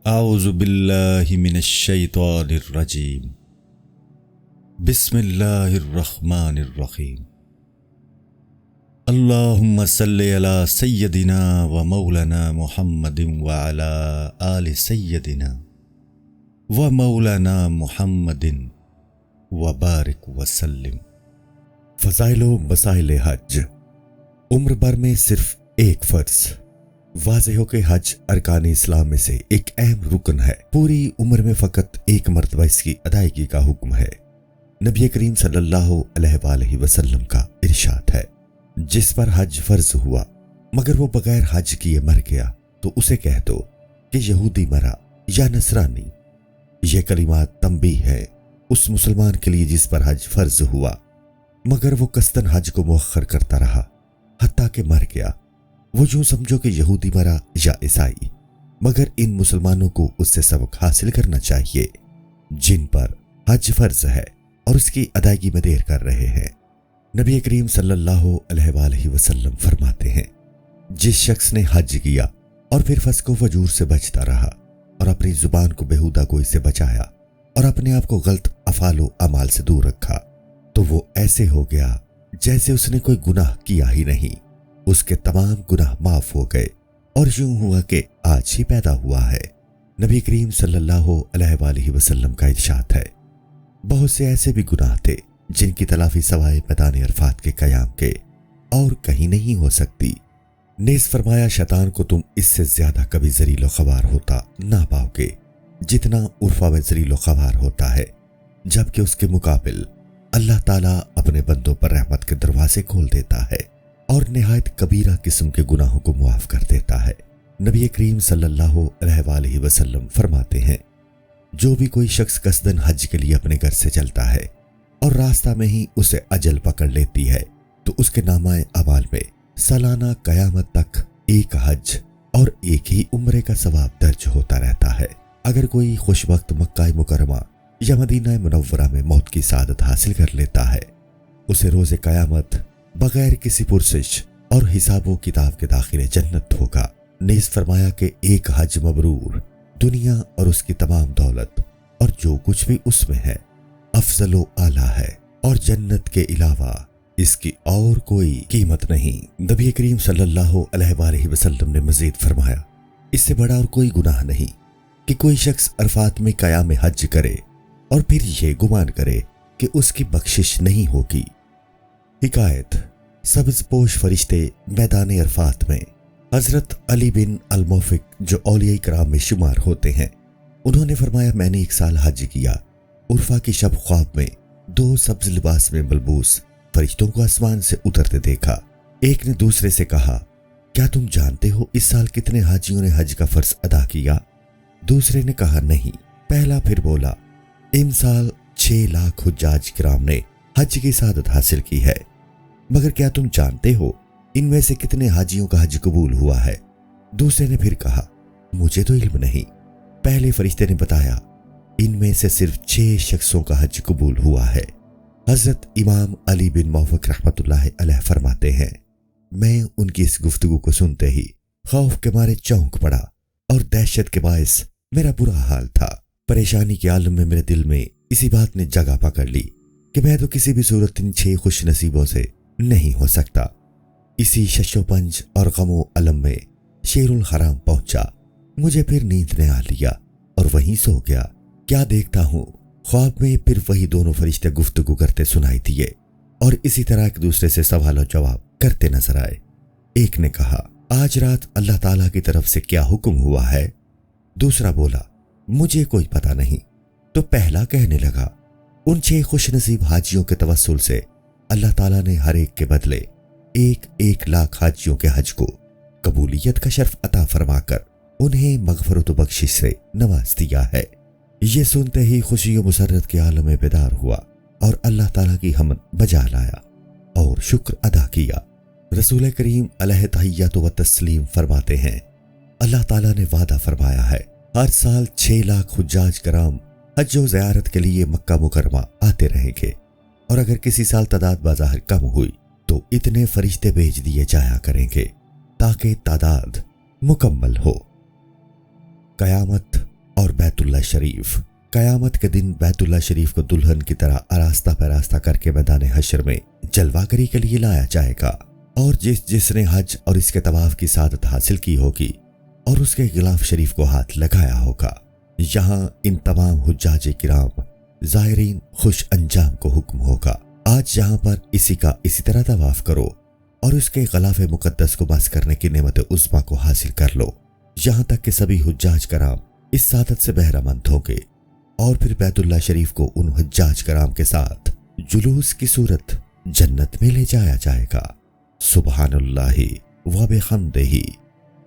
اعوذ باللہ من الشیطان الرجیم بسم اللہ الرحمن الرحیم اللہم صلی علی سیدنا و مولانا محمد وعلی آل سیدنا و مولانا محمد وبارک وسلم۔ فضائل و مسائل حج۔ عمر بھر میں صرف ایک فرض۔ واضح ہو کہ حج ارکان اسلام میں سے ایک اہم رکن ہے۔ پوری عمر میں فقط ایک مرتبہ اس کی ادائیگی کا حکم ہے۔ نبی کریم صلی اللہ علیہ وآلہ وسلم کا ارشاد ہے، جس پر حج فرض ہوا مگر وہ بغیر حج کیے مر گیا تو اسے کہہ دو کہ یہودی مرا یا نصرانی۔ یہ کلمات تنبیہ ہے اس مسلمان کے لیے جس پر حج فرض ہوا مگر وہ قصداً حج کو مؤخر کرتا رہا حتیٰ کہ مر گیا۔ وہ یوں سمجھو کہ یہودی مرا یا عیسائی، مگر ان مسلمانوں کو اس سے سبق حاصل کرنا چاہیے جن پر حج فرض ہے اور اس کی ادائیگی میں دیر کر رہے ہیں۔ نبی کریم صلی اللہ علیہ وآلہ وسلم فرماتے ہیں، جس شخص نے حج کیا اور پھر فسق و فجور سے بچتا رہا اور اپنی زبان کو بیہودہ گوئی سے بچایا اور اپنے آپ کو غلط افعال و اعمال سے دور رکھا تو وہ ایسے ہو گیا جیسے اس نے کوئی گناہ کیا ہی نہیں۔ اس کے تمام گناہ معاف ہو گئے اور یوں ہوا کہ آج ہی پیدا ہوا ہے۔ نبی کریم صلی اللہ علیہ وآلہ وسلم کا ارشاد ہے، بہت سے ایسے بھی گناہ تھے جن کی تلافی سوائے میدان عرفات کے قیام کے اور کہیں نہیں ہو سکتی۔ نیز فرمایا، شیطان کو تم اس سے زیادہ کبھی ذلیل و خوار ہوتا نہ پاؤ گے جتنا عرفہ میں ذلیل و خوار ہوتا ہے، جبکہ اس کے مقابل اللہ تعالیٰ اپنے بندوں پر رحمت کے دروازے کھول دیتا ہے اور نہایت کبیرہ قسم کے گناہوں کو معاف کر دیتا ہے۔ نبی کریم صلی اللہ علیہ وآلہ وسلم فرماتے ہیں، جو بھی کوئی شخص قصداً حج کے لیے اپنے گھر سے چلتا ہے اور راستہ میں ہی اسے اجل پکڑ لیتی ہے تو اس کے نامہ اعمال میں سالانہ قیامت تک ایک حج اور ایک ہی عمرے کا ثواب درج ہوتا رہتا ہے۔ اگر کوئی خوش وقت مکہ مکرمہ یا مدینہ منورہ میں موت کی سعادت حاصل کر لیتا ہے، اسے روز قیامت بغیر کسی پرسش اور حساب و کتاب کے داخل جنت ہوگا۔ نیز فرمایا کہ ایک حج مبرور دنیا اور اس کی تمام دولت اور جو کچھ بھی اس میں ہے افضل و اعلیٰ ہے اور جنت کے علاوہ اس کی اور کوئی قیمت نہیں۔ نبی کریم صلی اللہ علیہ وآلہ وسلم نے مزید فرمایا، اس سے بڑا اور کوئی گناہ نہیں کہ کوئی شخص عرفات میں قیام حج کرے اور پھر یہ گمان کرے کہ اس کی بخشش نہیں ہوگی۔ حکایت، سبز پوش فرشتے میدان عرفات میں حضرت علی بن الموفق جو اولیاء کرام میں شمار ہوتے ہیں، انہوں نے فرمایا، میں نے ایک سال حج کیا۔ عرفہ کی شب خواب میں دو سبز لباس میں ملبوس فرشتوں کو آسمان سے اترتے دیکھا۔ ایک نے دوسرے سے کہا، کیا تم جانتے ہو اس سال کتنے حاجیوں نے حج کا فرض ادا کیا؟ دوسرے نے کہا، نہیں۔ پہلا پھر بولا، ان سال 6 لاکھ حجاج کرام نے حج کی سعادت حاصل کی ہے، مگر کیا تم جانتے ہو ان میں سے کتنے حاجیوں کا حج قبول ہوا ہے؟ دوسرے نے پھر کہا، مجھے تو علم نہیں۔ پہلے فرشتے نے بتایا، ان میں سے صرف 6 شخصوں کا حج قبول ہوا ہے۔ حضرت امام علی بن موفق رحمۃ اللہ علیہ فرماتے ہیں، میں ان کی اس گفتگو کو سنتے ہی خوف کے مارے چونک پڑا اور دہشت کے باعث میرا برا حال تھا۔ پریشانی کے عالم میں میرے دل میں اسی بات نے جگہ پکڑ لی کہ میں تو کسی بھی صورت ان 6 خوش نصیبوں سے نہیں ہو سکتا۔ اسی شش و پنج اور غم و علم میں شیر الحرام پہنچا۔ مجھے پھر نیند نے آ لیا اور وہیں سو گیا۔ کیا دیکھتا ہوں، خواب میں پھر وہی دونوں فرشتے گفتگو کرتے سنائی دیے اور اسی طرح ایک دوسرے سے سوال و جواب کرتے نظر آئے۔ ایک نے کہا، آج رات اللہ تعالیٰ کی طرف سے کیا حکم ہوا ہے؟ دوسرا بولا، مجھے کوئی پتہ نہیں۔ تو پہلا کہنے لگا، ان 6 خوش نصیب حاجیوں کے توسل سے اللہ تعالیٰ نے ہر ایک کے بدلے 1 لاکھ حاجیوں کے حج کو قبولیت کا شرف عطا فرما کر انہیں مغفرت و بخشش سے نواز دیا ہے۔ یہ سنتے ہی خوشی و مسرت کے عالم میں بیدار ہوا اور اللہ تعالیٰ کی حمد بجا لایا اور شکر ادا کیا۔ رسول کریم علیہ تحیات و تسلیم فرماتے ہیں، اللہ تعالیٰ نے وعدہ فرمایا ہے، ہر سال 6 لاکھ حجاج کرام حج و زیارت کے لیے مکہ مکرمہ آتے رہیں گے، اور اگر کسی سال تعداد بظاہر کم ہوئی تو اتنے فرشتے بھیج دیے جایا کریں گے تاکہ تعداد مکمل ہو۔ قیامت اور بیت اللہ شریف۔ قیامت کے دن بیت اللہ شریف کو دلہن کی طرح آراستہ پیراستہ کر کے میدان حشر میں جلوہ گری کے لیے لایا جائے گا، اور جس نے حج اور اس کے طواف کی سعادت حاصل کی ہوگی اور اس کے غلاف شریف کو ہاتھ لگایا ہوگا، یہاں ان تمام حجاج کرام زائرین خوش انجام کو حکم ہوگا، آج یہاں پر اسی طرح طواف کرو اور اس کے غلاف مقدس کو مس کرنے کی نعمت عظمیٰ کو حاصل کر لو، یہاں تک کہ سبھی حجاج کرام اس سعادت سے بہرہ مند ہوں گے، اور پھر بیت اللہ شریف کو ان حجاج کرام کے ساتھ جلوس کی صورت جنت میں لے جایا جائے گا۔ سبحان اللہ و بحمدہ،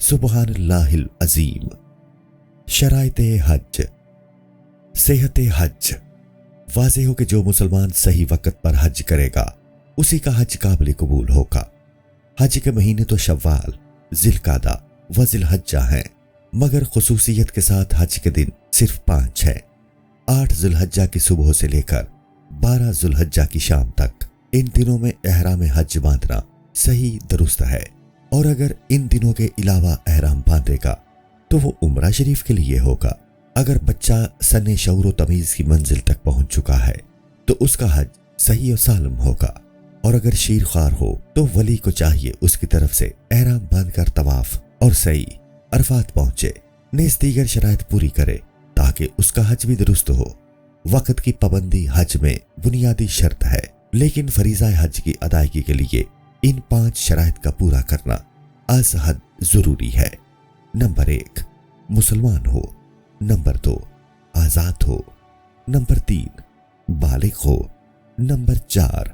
سبحان اللہ العظیم۔ شرائط حج۔ صحت حج۔ واضح ہو کہ جو مسلمان صحیح وقت پر حج کرے گا اسی کا حج قابل قبول ہوگا۔ حج کے مہینے تو شوال، ذی القعدہ و ذی الحجہ ہیں، مگر خصوصیت کے ساتھ حج کے دن صرف 5 ہیں، 8 ذی الحجہ کی صبح سے لے کر 12 ذی الحجہ کی شام تک۔ ان دنوں میں احرام حج باندھنا صحیح درست ہے، اور اگر ان دنوں کے علاوہ احرام باندھے گا تو وہ عمرہ شریف کے لیے ہوگا۔ اگر بچہ سن شعور و تمیز کی منزل تک پہنچ چکا ہے تو اس کا حج صحیح و سالم ہوگا، اور اگر شیر خوار ہو تو ولی کو چاہیے اس کی طرف سے احرام باندھ کر طواف اور سعی عرفات پہنچے، نیز دیگر شرائط پوری کرے تاکہ اس کا حج بھی درست ہو۔ وقت کی پابندی حج میں بنیادی شرط ہے، لیکن فریضہ حج کی ادائیگی کے لیے ان 5 شرائط کا پورا کرنا از حد ضروری ہے۔ نمبر 1، مسلمان ہو۔ نمبر 2، آزاد ہو۔ نمبر 3، بالغ ہو۔ نمبر 4،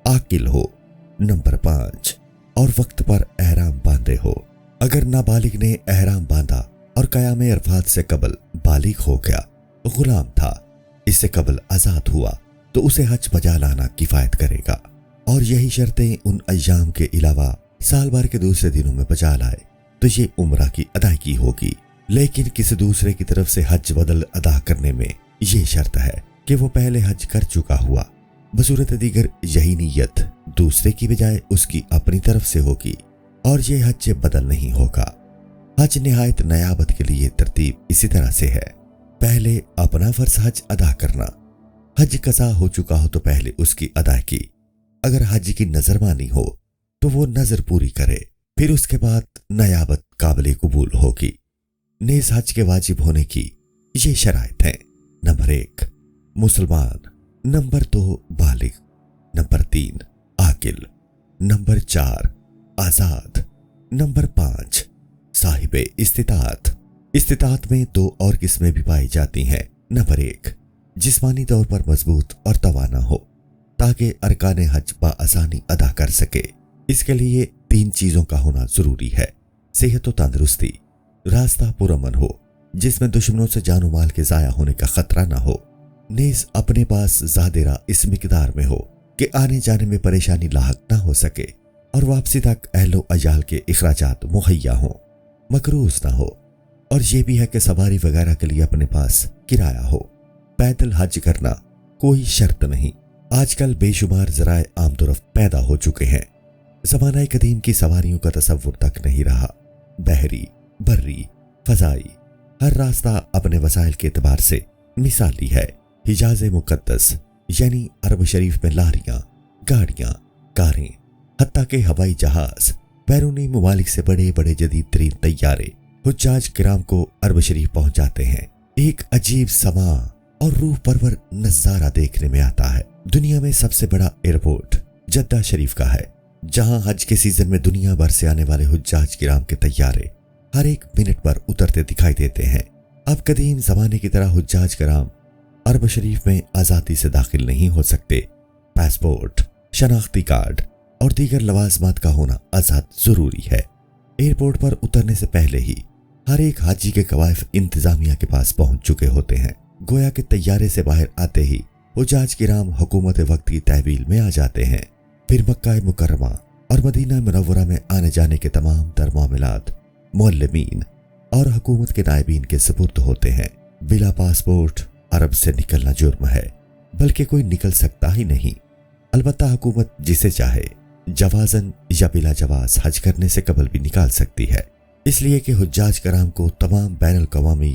عاقل ہو۔ نمبر 5، اور وقت پر احرام باندھے ہو۔ اگر نابالغ نے احرام باندھا اور قیام عرفات سے قبل بالغ ہو گیا، غلام تھا، اس سے قبل آزاد ہوا، تو اسے حج بجا لانا کفایت کرے گا، اور یہی شرطیں ان ایام کے علاوہ سال بھر کے دوسرے دنوں میں بجا لائے تو یہ عمرہ کی ادائیگی ہوگی۔ لیکن کسی دوسرے کی طرف سے حج بدل ادا کرنے میں یہ شرط ہے کہ وہ پہلے حج کر چکا ہوا، بصورت دیگر یہی نیت دوسرے کی بجائے اس کی اپنی طرف سے ہوگی، اور یہ حج بدل نہیں ہوگا۔ حج نہایت نیابت کے لیے ترتیب اسی طرح سے ہے، پہلے اپنا فرض حج ادا کرنا، حج قضا ہو چکا ہو تو پہلے اس کی ادائیگی، اگر حج کی نظر مانی ہو تو وہ نظر پوری کرے، پھر اس کے بعد نیابت قابل قبول ہوگی۔ نیز حج کے واجب ہونے کی یہ شرائط ہیں: نمبر 1، مسلمان۔ نمبر 2، بالغ۔ نمبر 3، عاقل۔ نمبر 4، آزاد۔ نمبر 5، صاحب استطاعت۔ استطاعت میں 2 اور قسمیں بھی پائی جاتی ہیں۔ نمبر 1، جسمانی طور پر مضبوط اور توانا ہو تاکہ ارکان حج بآسانی ادا کر سکے۔ اس کے لیے 3 چیزوں کا ہونا ضروری ہے: صحت و تندرستی، راستہ پرامن ہو جس میں دشمنوں سے جان و مال کے ضائع ہونے کا خطرہ نہ ہو، نیز اپنے پاس زادرہ اس مقدار میں ہو کہ آنے جانے میں پریشانی لاحق نہ ہو سکے، اور واپسی تک اہل و عیال کے اخراجات مہیا ہوں، مقروض نہ ہو، اور یہ بھی ہے کہ سواری وغیرہ کے لیے اپنے پاس کرایہ ہو۔ پیدل حج کرنا کوئی شرط نہیں، آج کل بے شمار ذرائع آمد و رفت پیدا ہو چکے ہیں، زمانہ قدیم کی سواریوں کا تصور تک نہیں رہا، بحری، بری، فضائی، ہر راستہ اپنے وسائل کے اعتبار سے مثالی ہے۔ حجاز مقدس یعنی عرب شریف میں لاریاں، گاڑیاں، کاریں، حتیٰ کہ ہوائی جہاز، بیرونی ممالک سے بڑے بڑے جدید ترین طیارے حجاج کرام کو عرب شریف پہنچاتے ہیں۔ ایک عجیب سماع اور روح پرور نظارہ دیکھنے میں آتا ہے۔ دنیا میں سب سے بڑا ایئرپورٹ جدہ شریف کا ہے، جہاں حج کے سیزن میں دنیا بھر سے آنے والے حجاج کرام کے طیارے ہر ایک منٹ پر اترتے دکھائی دیتے ہیں۔ اب قدیم زمانے کی طرح حجاج کرام عرب شریف میں آزادی سے داخل نہیں ہو سکتے، پاسپورٹ، شناختی کارڈ اور دیگر لوازمات کا ہونا ازحد ضروری ہے۔ ایئرپورٹ پر اترنے سے پہلے ہی ہر ایک حاجی کے قوائف انتظامیہ کے پاس پہنچ چکے ہوتے ہیں، گویا کہ طیارے سے باہر آتے ہی حجاج کرام حکومت وقت کی تحویل میں آ جاتے ہیں۔ پھر مکہ مکرمہ اور مدینہ منورہ میں آنے جانے کے تمام تر معاملات معلمین اور حکومت کے نائبین کے سپرد ہوتے ہیں۔ بلا پاسپورٹ عرب سے نکلنا جرم ہے، بلکہ کوئی نکل سکتا ہی نہیں، البتہ حکومت جسے چاہے جوازن یا بلا جواز حج کرنے سے قبل بھی نکال سکتی ہے، اس لیے کہ حجاج کرام کو تمام بین الاقوامی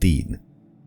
3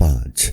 5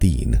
3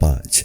5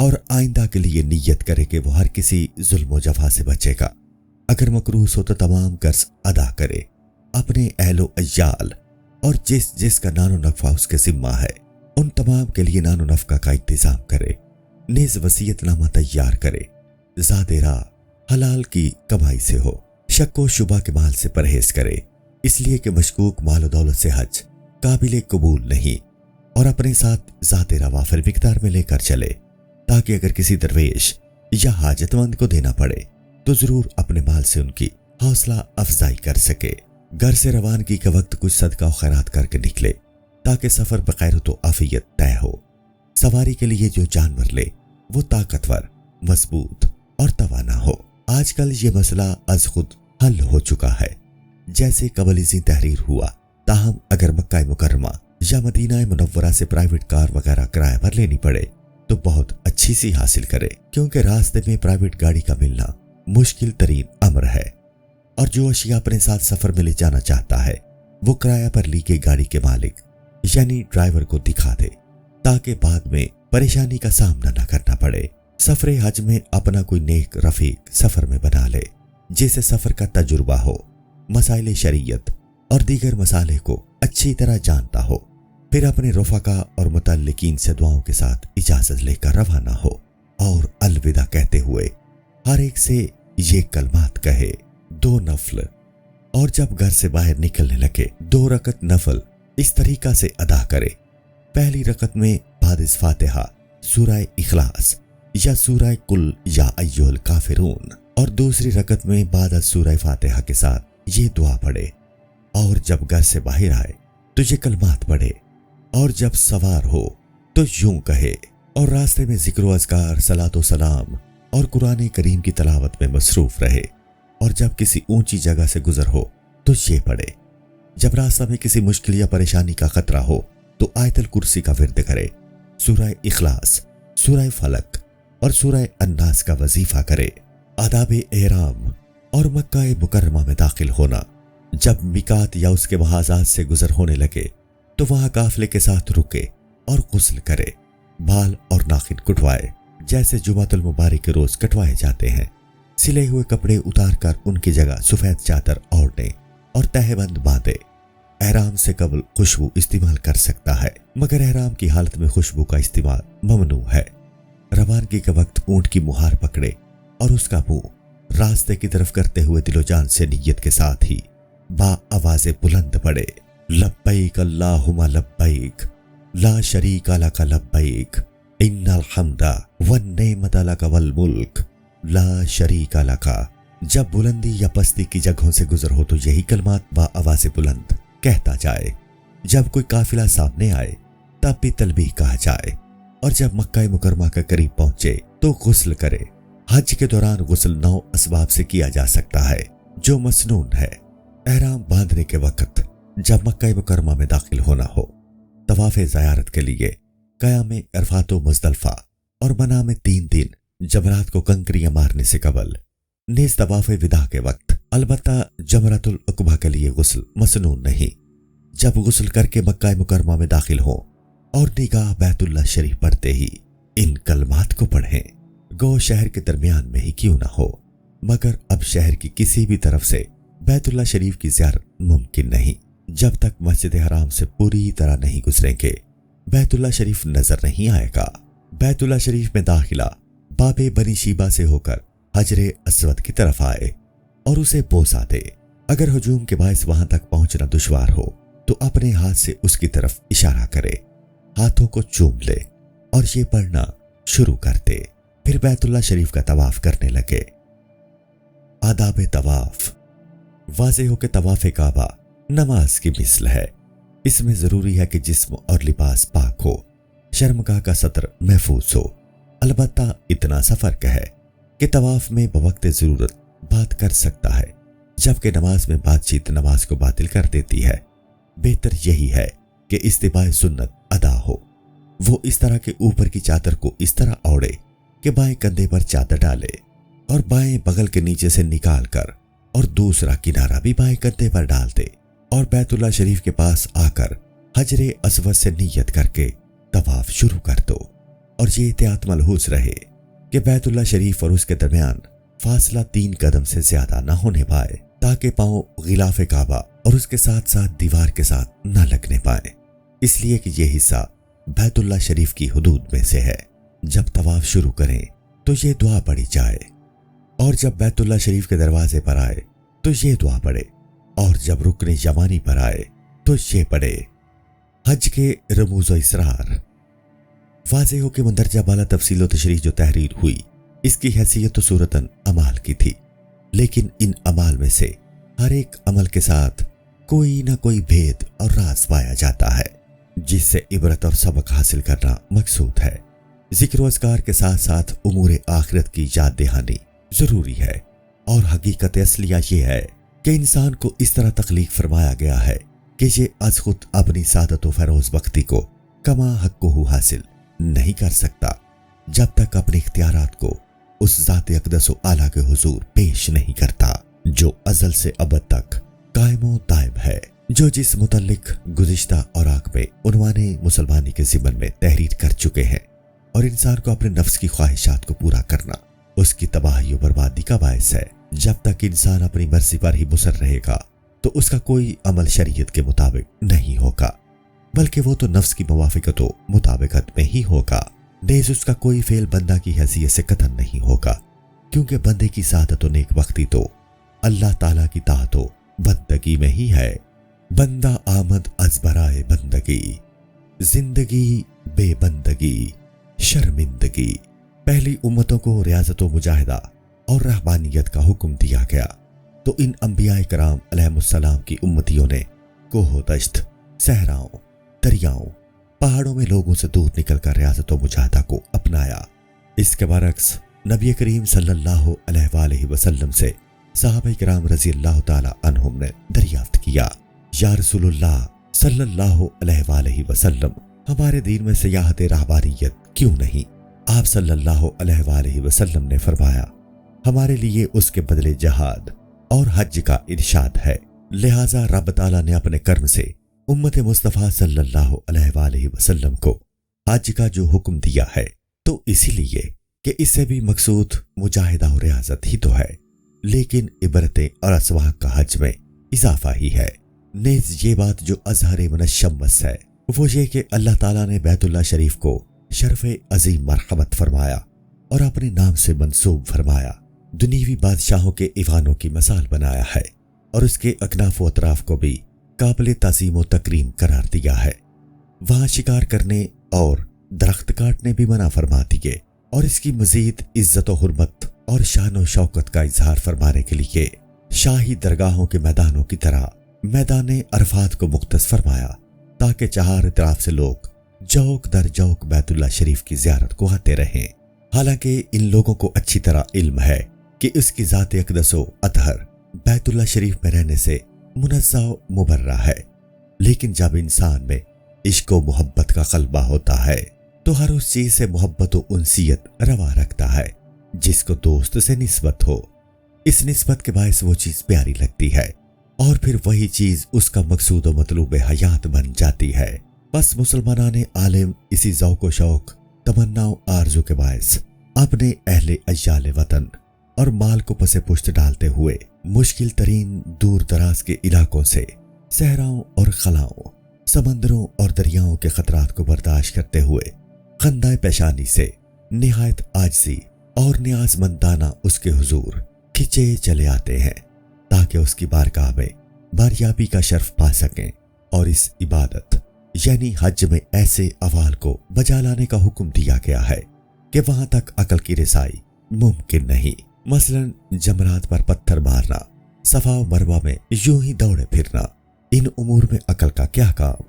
اور آئندہ کے لیے نیت کرے کہ وہ ہر کسی ظلم و جفا سے بچے گا۔ اگر مقروض ہو تو تمام قرض ادا کرے، اپنے اہل و عیال اور جس جس کا نان و نفع اس کے ذمہ ہے ان تمام کے لیے نان و نفع کا انتظام کرے، نیز وصیت نامہ تیار کرے، زاد راہ حلال کی کمائی سے ہو، شک و شبہ کے مال سے پرہیز کرے، اس لیے کہ مشکوک مال و دولت سے حج قابل قبول نہیں، اور اپنے ساتھ ذات راہ وافر مقدار میں لے کر چلے تاکہ اگر کسی درویش یا حاجت مند کو دینا پڑے تو ضرور اپنے مال سے ان کی حوصلہ افزائی کر سکے۔ گھر سے روانگی کے وقت کچھ صدقہ و خیرات کر کے نکلے تاکہ سفر بخیر و عافیت طے ہو۔ سواری کے لیے جو جانور لے وہ طاقتور، مضبوط اور توانا ہو۔ آج کل یہ مسئلہ از خود حل ہو چکا ہے، جیسے قبل ازیں تحریر ہوا، تاہم اگر مکہ مکرمہ یا مدینہ منورہ سے پرائیویٹ کار وغیرہ کرایہ پر لینی پڑے تو بہت اچھی سی حاصل کرے، کیونکہ راستے میں پرائیویٹ گاڑی کا ملنا مشکل ترین امر ہے، اور جو اشیاء اپنے ساتھ سفر میں لے جانا چاہتا ہے وہ کرایہ پر لی گئی گاڑی کے مالک یعنی ڈرائیور کو دکھا دے تاکہ بعد میں پریشانی کا سامنا نہ کرنا پڑے۔ سفر حج میں اپنا کوئی نیک رفیق سفر میں بنا لے جسے سفر کا تجربہ ہو، مسائل شریعت اور دیگر مسائل کو اچھی طرح جانتا ہو، پھر اپنے رفقا اور متعلقین سے دعاؤں کے ساتھ اجازت لے کر روانہ ہو، اور الوداع کہتے ہوئے ہر ایک سے یہ کلمات کہے، 2 نفل، اور جب گھر سے باہر نکلنے لگے 2 رکعت نفل اس طریقہ سے ادا کرے۔ پہلی رکعت میں بعد از فاتحہ سورہ اخلاص یا سورہ کل یا ایھا الکافرون، اور دوسری رکعت میں بعد از سورہ فاتحہ کے ساتھ یہ دعا پڑھے، اور جب گھر سے باہر آئے تو یہ کلمات پڑھے، اور جب سوار ہو تو یوں کہے، اور راستے میں ذکر و اذکار، صلاۃ و سلام اور قرآن کریم کی تلاوت میں مصروف رہے، اور جب کسی اونچی جگہ سے گزر ہو تو یہ پڑھے۔ جب راستہ میں کسی مشکل یا پریشانی کا خطرہ ہو تو آیت الکرسی کا ورد کرے، سورہ اخلاص، سورہ فلق اور سورہ الناس کا وظیفہ کرے۔ آداب احرام اور مکہ مکرمہ میں داخل ہونا، جب میقات یا اس کے محاذات سے گزر ہونے لگے تو وہاں قافلے کے ساتھ رکے اور غسل کرے، بال اور ناخن کٹوائے جیسے جمعۃ المبارک کے روز کٹوائے جاتے ہیں، سلے ہوئے کپڑے اتار کر ان کی جگہ سفید چادر اوڑھے اور تہہ بند باندھے۔ احرام سے قبل خوشبو استعمال کر سکتا ہے، مگر احرام کی حالت میں خوشبو کا استعمال ممنوع ہے۔ روانگی کے وقت اونٹ کی مہار پکڑے اور اس کا منہ راستے کی طرف کرتے ہوئے دل و جان سے نیت کے ساتھ ہی با آواز بلند پڑے، لبیک اللہم لبیک لا شریک لک لبیک ان الحمد والنعمت لک والملک لا شریک لک۔ جب بلندی یا پستی کی جگہوں سے گزر ہو تو یہی کلمات با آواز بلند کہتا جائے۔ جب کوئی قافلہ سامنے آئے تب بھی تلبیہ کہا جائے، اور جب مکہ مکرمہ کے قریب پہنچے تو غسل کرے۔ حج کے دوران غسل 9 اسباب سے کیا جا سکتا ہے جو مسنون ہے۔ احرام باندھنے کے وقت جب مکہ مکرمہ میں داخل ہونا ہو، طواف زیارت کے لیے قیام عرفات و مزدلفہ اور منی میں 3 دن جمرات کو کنکریاں مارنے سے قبل، نیز طواف وداع کے وقت، البتہ جمرۃ العقبہ کے لیے غسل مسنون نہیں۔ جب غسل کر کے مکہ مکرمہ میں داخل ہوں اور نگاہ بیت اللہ شریف پڑھتے ہی ان کلمات کو پڑھیں، گو شہر کے درمیان میں ہی کیوں نہ ہو، مگر اب شہر کی کسی بھی طرف سے بیت اللہ شریف کی زیارت ممکن نہیں جب تک مسجد حرام سے پوری طرح نہیں گزریں گے، بیت اللہ شریف نظر نہیں آئے گا۔ بیت اللہ شریف میں داخلہ باب بنی شیبہ سے ہو کر حجر اسود کی طرف آئے اور اسے بوسہ دے۔ اگر ہجوم کے باعث وہاں تک پہنچنا دشوار ہو تو اپنے ہاتھ سے اس کی طرف اشارہ کرے، ہاتھوں کو چوم لے اور یہ پڑھنا شروع کر دے، پھر بیت اللہ شریف کا طواف کرنے لگے۔ آداب طواف۔ واضح ہو کہ طواف کعبہ نماز کی مثل ہے، اس میں ضروری ہے کہ جسم اور لباس پاک ہو، شرمگاہ کا ستر محفوظ ہو۔ البتہ اتنا سا فرق ہے کہ طواف میں بوقت ضرورت بات کر سکتا ہے، جبکہ نماز میں بات چیت نماز کو باطل کر دیتی ہے۔ بہتر یہی ہے کہ اتباع سنت ادا ہو۔ وہ اس طرح کے اوپر کی چادر کو اس طرح اوڑھے کہ بائیں کندھے پر چادر ڈالے اور بائیں بغل کے نیچے سے نکال کر اور دوسرا کنارہ بھی بائیں کندھے پر ڈال دے، اور بیت اللہ شریف کے پاس آ کر حجر اسود سے نیت کر کے طواف شروع کر دو، اور یہ احتیاط ملحوظ رہے کہ بیت اللہ شریف اور اس کے درمیان فاصلہ 3 قدم سے زیادہ نہ ہونے پائے، تاکہ پاؤں غلاف کعبہ اور اس کے ساتھ ساتھ دیوار کے ساتھ نہ لگنے پائیں، اس لیے کہ یہ حصہ بیت اللہ شریف کی حدود میں سے ہے۔ جب طواف شروع کریں تو یہ دعا پڑھی جائے، اور جب بیت اللہ شریف کے دروازے پر آئے تو یہ دعا پڑھے، اور جب رکن یمانی پر آئے تو یہ پڑھے۔ حج کے رموز و اسرار۔ واضح ہو کہ مندرجہ بالا تفصیل و تشریح جو تحریر ہوئی، اس کی حیثیت تو صورتاً عمال کی تھی، لیکن ان عمال میں سے ہر ایک عمل کے ساتھ کوئی نہ کوئی بھید اور راز پایا جاتا ہے، جس سے عبرت اور سبق حاصل کرنا مقصود ہے۔ ذکر و اذکار کے ساتھ ساتھ امور آخرت کی یاد دہانی ضروری ہے، اور حقیقت اصلیہ یہ ہے کہ انسان کو اس طرح تخلیق فرمایا گیا ہے کہ یہ از خود اپنی سعادت و فیروز بختی کو کما حق کو حاصل نہیں کر سکتا جب تک اپنے اختیارات کو اس ذات اقدس و اعلیٰ کے حضور پیش نہیں کرتا، جو ازل سے ابد تک قائم و دائم ہے، جو جس متعلق گزشتہ اوراق میں عنوان مسلمانی کے ضمن میں تحریر کر چکے ہیں، اور انسان کو اپنے نفس کی خواہشات کو پورا کرنا اس کی تباہی و بربادی کا باعث ہے۔ جب تک انسان اپنی مرضی پر ہی مسر رہے گا تو اس کا کوئی عمل شریعت کے مطابق نہیں ہوگا، بلکہ وہ تو نفس کی موافقت و مطابقت میں ہی ہوگا۔ نیز اس کا کوئی فعل بندہ کی حیثیت سے قطن نہیں ہوگا، کیونکہ بندے کی سعادت و نیک بختی تو اللہ تعالیٰ کی طاعت و بندگی میں ہی ہے۔ بندہ آمد از برائے بندگی، زندگی بے بندگی شرمندگی۔ پہلی امتوں کو ریاضت و مجاہدہ اور رہبانیت کا حکم دیا گیا، تو ان انبیاء کرام علیہم السلام کی امتیوں نے کوہ و دشت، صحراؤں، دریاؤں، پہاڑوں میں لوگوں سے دور نکل کر ریاضت و مجاہدہ کو اپنایا۔ اس کے برعکس نبی کریم صلی اللہ علیہ وآلہ وسلم سے صحابہ کرام رضی اللہ تعالی عنہم نے دریافت کیا، یا رسول اللہ صلی اللہ علیہ وآلہ وسلم، ہمارے دین میں سیاحت رہبانیت کیوں نہیں؟ آپ صلی اللہ علیہ وآلہ وسلم نے فرمایا، ہمارے لیے اس کے بدلے جہاد اور حج کا ارشاد ہے، لہٰذا رب تعالیٰ نے اپنے کرم سے امت مصطفیٰ صلی اللہ علیہ وآلہ وسلم کو حج کا جو حکم دیا ہے، تو اسی لیے کہ اس سے بھی مقصود مجاہدہ و ریاضت ہی تو ہے، لیکن عبرتیں اور اسواق کا حج میں اضافہ ہی ہے۔ نیز یہ بات جو اظہر من الشمس ہے، وہ یہ کہ اللہ تعالیٰ نے بیت اللہ شریف کو شرف عظیم مرحمت فرمایا اور اپنے نام سے منسوب فرمایا، دنیوی بادشاہوں کے ایوانوں کی مثال بنایا ہے، اور اس کے اکناف و اطراف کو بھی قابل تعظیم و تکریم قرار دیا ہے۔ وہاں شکار کرنے اور درخت کاٹنے بھی منع فرما دیے، اور اس کی مزید عزت و حرمت اور شان و شوکت کا اظہار فرمانے کے لیے شاہی درگاہوں کے میدانوں کی طرح میدان عرفات کو مختص فرمایا، تاکہ چہار اطراف سے لوگ جوک در جوک بیت اللہ شریف کی زیارت کو آتے رہیں۔ حالانکہ ان لوگوں کو اچھی طرح علم ہے کہ اس کی ذات اقدس و اطہر بیت اللہ شریف میں رہنے سے منزہ و مبرہ ہے، لیکن جب انسان میں عشق و محبت کا غلبہ ہوتا ہے تو ہر اس چیز سے محبت و انسیت روا رکھتا ہے جس کو دوست سے نسبت ہو۔ اس نسبت کے باعث وہ چیز پیاری لگتی ہے، اور پھر وہی چیز اس کا مقصود و مطلوب حیات بن جاتی ہے۔ بس مسلمانان عالم اسی ذوق و شوق، تمنا و آرزو کے باعث اپنے اہل عیال وطن اور مال کو پس پشت ڈالتے ہوئے مشکل ترین دور دراز کے علاقوں سے صحراؤں اور خلاؤں، سمندروں اور دریاؤں کے خطرات کو برداشت کرتے ہوئے خندۂ پیشانی سے نہایت عاجزی اور نیاز مندانہ اس کے حضور کھچے چلے آتے ہیں، تاکہ اس کی بارگاہ میں باریابی کا شرف پا سکیں۔ اور اس عبادت یعنی حج میں ایسے اعمال کو بجا لانے کا حکم دیا گیا ہے کہ وہاں تک عقل کی رسائی ممکن نہیں۔ مثلا جمرات پر پتھر مارنا، صفا و مروہ میں یوں ہی دوڑے پھرنا، ان امور میں عقل کا کیا کام؟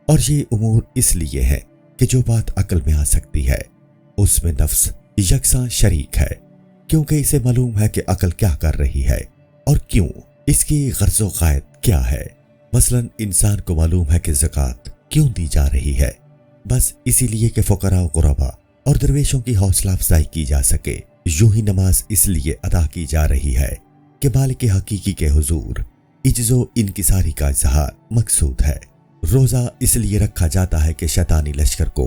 اور یہ امور اس لیے ہے کہ جو بات عقل میں آ سکتی ہے اس میں نفس یکساں شریک ہے، کیونکہ اسے معلوم ہے کہ عقل کیا کر رہی ہے اور کیوں، اس کی غرض و غایت کیا ہے۔ مثلا انسان کو معلوم ہے کہ زکوٰۃ کیوں دی جا رہی ہے، بس اسی لیے کہ فقراء و غرباء اور درویشوں کی حوصلہ افزائی کی جا سکے۔ یوں ہی نماز اس لیے ادا کی جا رہی ہے کہ مالک حقیقی کے حضور عجز و انکساری کا اظہار مقصود ہے۔ روزہ اس لیے رکھا جاتا ہے کہ شیطانی لشکر کو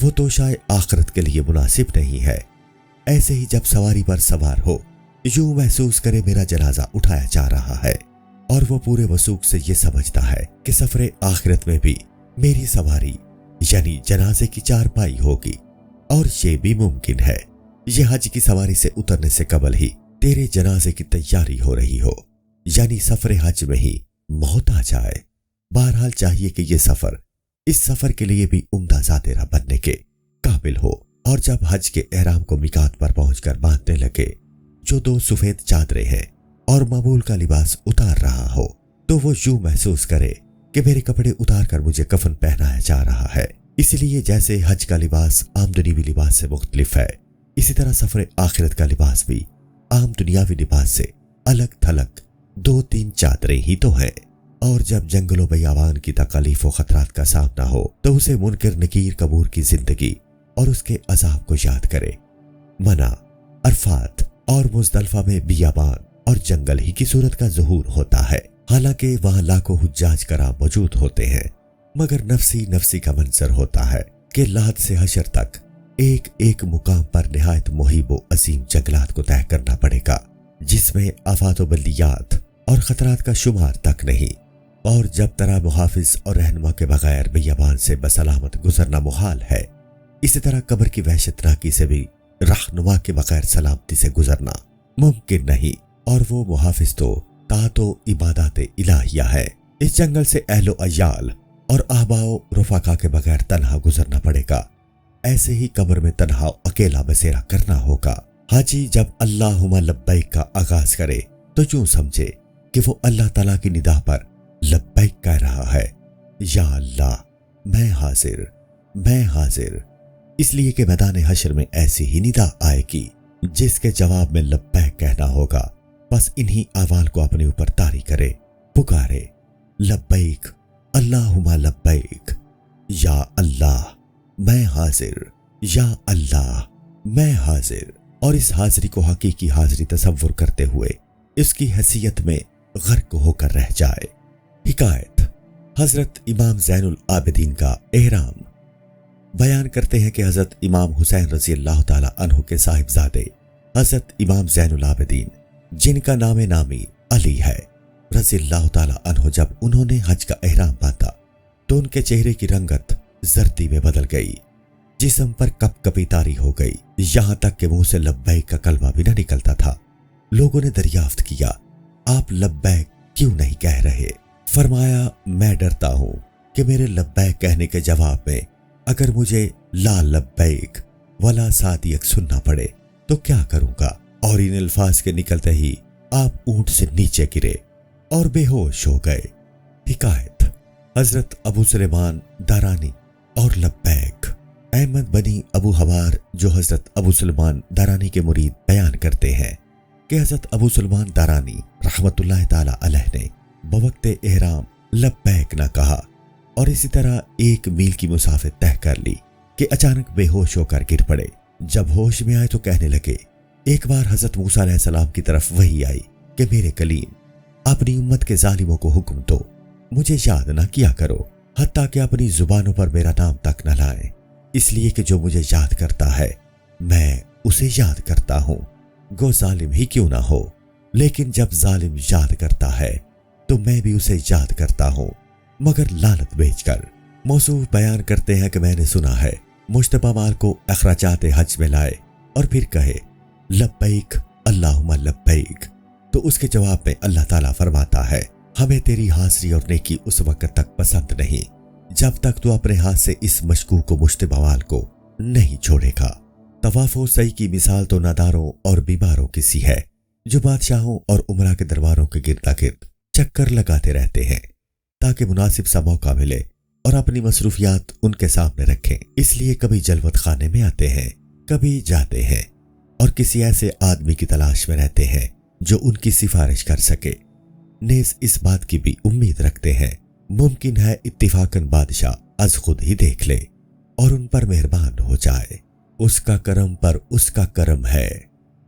وہ توشائے آخرت کے لیے مناسب نہیں ہے۔ ایسے ہی جب سواری پر سوار ہو، یوں محسوس کرے میرا جنازہ اٹھایا جا رہا ہے، اور وہ پورے وثوق سے یہ سمجھتا ہے کہ سفر آخرت میں بھی میری سواری یعنی جنازے کی چارپائی ہوگی، اور یہ بھی ممکن ہے یہ حج کی سواری سے اترنے سے قبل ہی تیرے جنازے کی تیاری ہو رہی ہو، یعنی سفر حج میں ہی موت آ جائے۔ بہرحال چاہیے کہ یہ سفر اس سفر کے لیے بھی عمدہ ذاترہ بننے کے قابل ہو، اور جب حج کے احرام کو میقات پر پہنچ کر باندھنے لگے جو 2 سفید چادریں ہیں اور معمول کا لباس اتار رہا ہو، تو وہ یوں محسوس کرے کہ میرے کپڑے اتار کر مجھے کفن پہنایا جا رہا ہے۔ اس لیے جیسے حج کا لباس عام دنیاوی لباس سے مختلف ہے، اسی طرح سفر آخرت کا لباس بھی عام دنیاوی لباس سے الگ تھلگ 2-3 چادریں ہی تو ہیں۔ اور جب جنگل و بیابان کی تکالیف و خطرات کا سامنا ہو تو اسے منکر نکیر قبور کی زندگی اور اس کے عذاب کو یاد کرے۔ منی، عرفات اور مزدلفہ میں بیابان اور جنگل ہی کی صورت کا ظہور ہوتا ہے، حالانکہ وہاں لاکھوں حجاج کرام موجود ہوتے ہیں، مگر نفسی کا منظر ہوتا ہے کہ لحد سے حشر تک ایک ایک مقام پر نہایت مہیب و عظیم جنگلات کو طے کرنا پڑے گا، جس میں آفات و بلیات اور خطرات کا شمار تک نہیں۔ اور جب طرح محافظ اور رہنما کے بغیر بیابان سے بسلامت گزرنا محال ہے، اسی طرح قبر کی وحشتناکی سے بھی رہنما کے بغیر سلامتی سے گزرنا ممکن نہیں، اور وہ محافظ تو طاعت و عبادات الہیہ ہے۔ اس جنگل سے اہل و عیال اور آباء و رفقا کے بغیر تنہا گزرنا پڑے گا، ایسے ہی قبر میں تنہا اکیلا بسیرا کرنا ہوگا۔ حاجی جب اللہم لبیک کا آغاز کرے تو یوں سمجھے کہ وہ اللہ تعالیٰ کی ندا پر لبیک کہہ رہا ہے، یا اللہ میں حاضر، میں حاضر، اس لیے کہ میدان حشر میں ایسی ہی ندا آئے گی جس کے جواب میں لبیک کہنا ہوگا۔ بس انہی احوال کو اپنے اوپر طاری کرے، پکارے لبیک اللہم لبیک، یا اللہ میں حاضر، یا اللہ میں حاضر، اور اس حاضری کو حقیقی حاضری تصور کرتے ہوئے اس کی حیثیت میں غرق ہو کر رہ جائے۔ حکایت حضرت امام زین العابدین کا احرام۔ بیان کرتے ہیں کہ حضرت امام حسین رضی اللہ تعالیٰ عنہ کے صاحبزادے حضرت امام زین العابدین، جن کا نام نامی علی ہے رضی اللہ تعالیٰ عنہ، جب انہوں نے حج کا احرام باندھا تو ان کے چہرے کی رنگت زردی میں بدل گئی، جسم پر کپ کپی طاری ہو گئی، یہاں تک کہ منہ سے لبیک کا کلمہ بھی نہ نکلتا تھا۔ لوگوں نے دریافت کیا، آپ لبیک کیوں نہیں کہہ رہے؟ فرمایا، میں ڈرتا ہوں کہ میرے لبیک کہنے کے جواب میں اگر مجھے لا لبیک ولا صادق سننا پڑے تو کیا کروں گا؟ اور ان الفاظ کے نکلتے ہی آپ اونٹ سے نیچے گرے اور بے ہوش ہو گئے۔ حکایت حضرت ابو سلیمان دارانی اور لبیک۔ احمد بنی ابو حوار جو حضرت ابو سلیمان دارانی کے مرید بیان کرتے ہیں کہ حضرت ابو سلیمان دارانی رحمت اللہ تعالی علیہ نے بوقت احرام لبیک نہ کہا، اور اسی طرح 1 میل کی مسافت طے کر لی کہ اچانک بے ہوش ہو کر گر پڑے۔ جب ہوش میں آئے تو کہنے لگے، ایک بار حضرت موسیٰ علیہ السلام کی طرف وحی آئی کہ میرے کلیم اپنی امت کے ظالموں کو حکم دو مجھے یاد نہ کیا کرو، حتیٰ کہ اپنی زبانوں پر میرا نام تک نہ لائیں، اس لیے کہ جو مجھے یاد کرتا ہے میں اسے یاد کرتا ہوں، گو ظالم ہی کیوں نہ ہو، لیکن جب ظالم یاد کرتا ہے تو میں بھی اسے یاد کرتا ہوں، مگر لعنت بھیج کر۔ موصوف بیان کرتے ہیں کہ میں نے سنا ہے مجتبی مال کو اخراجات حج میں لائے اور پھر کہے لبیک اللہم لبیک، تو اس کے جواب میں اللہ تعالیٰ فرماتا ہے، ہمیں تیری حاضری اور نیکی اس وقت تک پسند نہیں جب تک تو اپنے ہاتھ سے اس مشکوک و مجتبی مال کو نہیں چھوڑے گا۔ طواف و سعی کی مثال تو ناداروں اور بیماروں کی سی ہے جو بادشاہوں اور امراء کے درباروں کے گرد گرد چکر لگاتے رہتے ہیں تاکہ مناسب سا موقع ملے اور اپنی مصروفیات ان کے سامنے رکھیں، اس لیے کبھی جلوت خانے میں آتے ہیں، کبھی جاتے ہیں، اور کسی ایسے آدمی کی تلاش میں رہتے ہیں جو ان کی سفارش کر سکے، نیز اس بات کی بھی امید رکھتے ہیں ممکن ہے اتفاقاً بادشاہ از خود ہی دیکھ لے اور ان پر مہربان ہو جائے۔ اس کا کرم پر اس کا کرم ہے،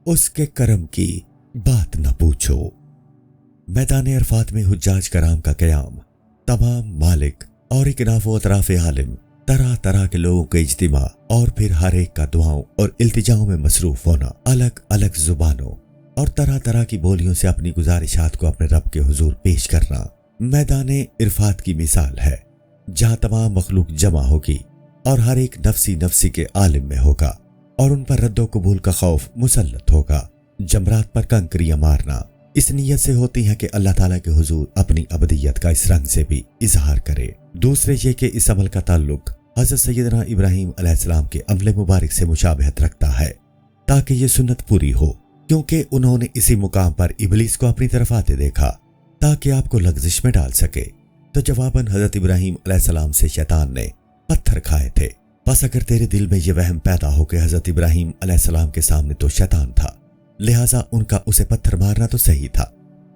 اس کے کرم کی بات نہ پوچھو۔ میدان عرفات میں حجاج کرام کا قیام، تمام مالک اور اکناف و اطراف عالم طرح طرح کے لوگوں کے اجتماع اور پھر ہر ایک کا دعاؤں اور التجاؤں میں مصروف ہونا، الگ الگ زبانوں اور طرح طرح کی بولیوں سے اپنی گزارشات کو اپنے رب کے حضور پیش کرنا میدان عرفات کی مثال ہے، جہاں تمام مخلوق جمع ہوگی اور ہر ایک نفسی نفسی کے عالم میں ہوگا اور ان پر رد و قبول کا خوف مسلط ہوگا۔ جمرات پر کنکریاں مارنا اس نیت سے ہوتی ہیں کہ اللہ تعالیٰ کے حضور اپنی ابدیت کا اس رنگ سے بھی اظہار کرے۔ دوسرے یہ کہ اس عمل کا تعلق حضرت سیدنا ابراہیم علیہ السلام کے عمل مبارک سے مشابہت رکھتا ہے، تاکہ یہ سنت پوری ہو، کیونکہ انہوں نے اسی مقام پر ابلیس کو اپنی طرف آتے دیکھا تاکہ آپ کو لغزش میں ڈال سکے۔ تو جواباً حضرت ابراہیم علیہ السلام سے شیطان نے پتھر کھائے تھے۔ بس اگر تیرے دل میں یہ وہم پیدا ہو کہ حضرت ابراہیم علیہ السلام کے سامنے تو شیطان تھا، لہٰذا ان کا اسے پتھر مارنا تو صحیح تھا،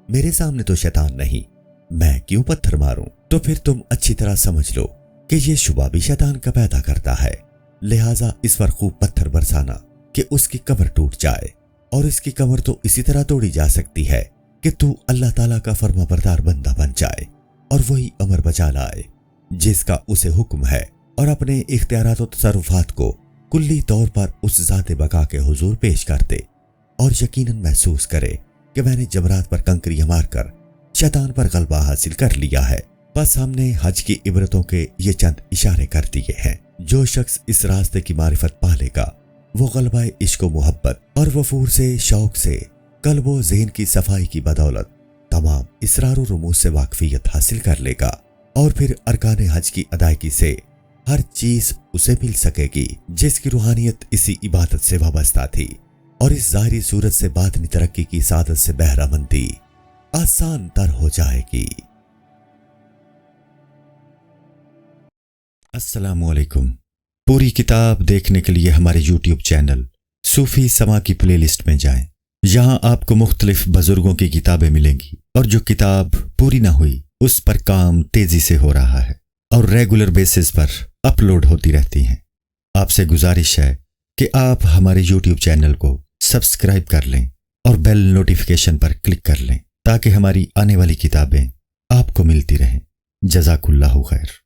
میرے سامنے تو شیطان نہیں، میں کیوں پتھر ماروں؟ تو پھر تم اچھی طرح سمجھ لو کہ یہ شبہ بھی شیطان کا پیدا کرتا ہے، لہٰذا اس پر خوب پتھر برسانا کہ اس کی کمر ٹوٹ جائے، اور اس کی کمر تو اسی طرح توڑی جا سکتی ہے کہ تو اللہ تعالیٰ کا فرما بردار بندہ بن جائے اور وہی امر بچا لائے جس کا اسے حکم ہے، اور اپنے اختیارات و تصرفات کو کلی طور پر اس ذات بقا کے حضور پیش کر دے اور یقیناً محسوس کرے کہ میں نے جمرات پر کنکریاں مار کر شیطان پر غلبہ حاصل کر لیا ہے۔ بس ہم نے حج کی عبرتوں کے یہ چند اشارے کر دیے ہیں۔ جو شخص اس راستے کی معرفت پالے گا وہ غلبہ عشق و محبت اور وفور سے، شوق سے، قلب و ذہن کی صفائی کی بدولت تمام اسرار و رموز سے واقفیت حاصل کر لے گا، اور پھر ارکان حج کی ادائیگی سے ہر چیز اسے مل سکے گی جس کی روحانیت اسی عبادت سے وابستہ تھی، اور اس ظاہری صورت سے باطنی ترقی کی سعادت سے بہرہ مندی آسان تر ہو جائے گی۔ السلام علیکم۔ پوری کتاب دیکھنے کے لیے ہمارے یوٹیوب چینل صوفی سما کی پلے لسٹ میں جائیں۔ یہاں آپ کو مختلف بزرگوں کی کتابیں ملیں گی، اور جو کتاب پوری نہ ہوئی اس پر کام تیزی سے ہو رہا ہے اور ریگولر بیسس پر اپلوڈ ہوتی رہتی ہیں۔ آپ سے گزارش ہے کہ آپ ہمارے یوٹیوب چینل کو سبسکرائب کر لیں اور بیل نوٹیفیکیشن پر کلک کر لیں تاکہ ہماری آنے والی کتابیں آپ کو ملتی رہیں۔ جزاک اللہ خیر۔